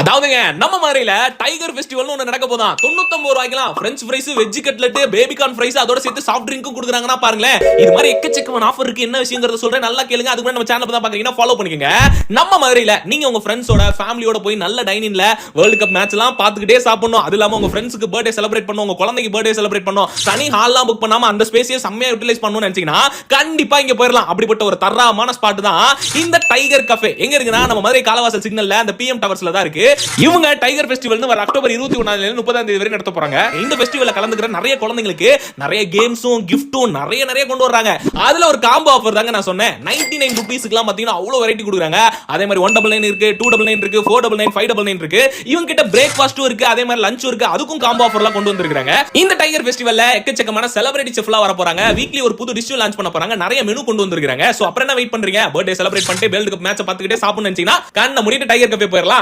அதாவதுங்க நம்ம மாதிரில டைகர் ஃபெஸ்டிவல்னு ஒன்னு நடக்க போதான். 99 ரூபாய்க்குலாம் French fries, veg cutlet, baby corn fries அதோட சேர்த்து சாஃப்ட் ட்ரிங்க்கும் கொடுக்குறாங்கன்னா பாருங்களேன். இது மாதிரி எக்கச்சக்கமான ஆஃபர் இருக்கு. என்ன விஷயங்கறத சொல்றேன், நல்லா கேளுங்க. அதுக்கு முன்னாடி நம்ம சேனல் தான் பாக்குறீங்கன்னா ஃபாலோ பண்ணிக்கங்க. நம்ம மாதிரில நீங்க உங்க ஃப்ரெண்ட்ஸோட ஃபேமிலியோட போய் நல்ல டைனிங்ல வேர்ல்ட் கப் மேட்ச்லாம் பாத்துக்கிட்டே சாப்பிடணும். அது இல்லாம உங்க ஃப்ரெண்ட்ஸ்க்கு பர்த்டே செலிப்ரேட் பண்ணணும், உங்க குழந்தைக்கு பர்த்டே செலிப்ரேட் பண்ணணும், தனி ஹால்லாம் புக் பண்ணாம அந்த ஸ்பேஸையே செம்மையா யூட்டிலைஸ் பண்ணணும்னு நினைச்சீங்கன்னா கண்டிப்பா இங்க போயிடலாம். அப்படிப்பட்ட ஒரு தரமான ஸ்பாட் தான் இந்த டைகர் கஃபே. எங்க இருக்குன்னா நம்ம மதுரை காலவாசல் சிக்னல்ல அந்த பிஎம் டவர்ஸ்ல தான் இருக்கு. இவங்க டைகர் ஃபெஸ்டிவல் வர அக்டோபர் 21 ல இருந்து 30 வரை நடத்த போறாங்க. இந்த ஃபெஸ்டிவல்ல கலந்துக்கிற நிறைய குழந்தைகளுக்கு நிறைய கேம்ஸும் கிஃப்ட்டும் நிறைய கொண்டு வர்றாங்க. அதுல ஒரு காம்போ ஆஃபர் தாங்க நான் சொன்னேன். 99 ரூபீஸ்க்குலாம் பாத்தீங்கன்னா அவ்வளவு வெரைட்டி கொடுக்குறாங்க. அதே மாதிரி 199 இருக்கு, 299 இருக்கு, 499, 599 இருக்கு. இவங்க கிட்ட பிரேக்ஃபாஸ்டும் இருக்கு, அதே மாதிரி லஞ்சும் இருக்கு. அதுக்கும் காம்போ ஆஃபர்லாம் கொண்டு வந்திருக்காங்க. இந்த டைகர் ஃபெஸ்டிவல்ல எக்கச்சக்கமான செலிபிரிட்டி செஃப்லாம் வர போறாங்க. வீக்லி ஒரு புது டிஷ் லான்ச் பண்ண போறாங்க. நிறைய மெனு கொண்டு வந்திருக்காங்க. சோ அப்புறம் என்ன வெயிட் பண்றீங்க? பர்த்டே செலிப்ரேட் பண்ணிட்டு வேர்ல்ட் கப் மேட்சை பார்த்துக்கிட்டே சாப்பிடணும்னு நினைச்சீங்கன்னா கண்ணை மூடிட்டு டைகர் கஃபே போயிடலாம்.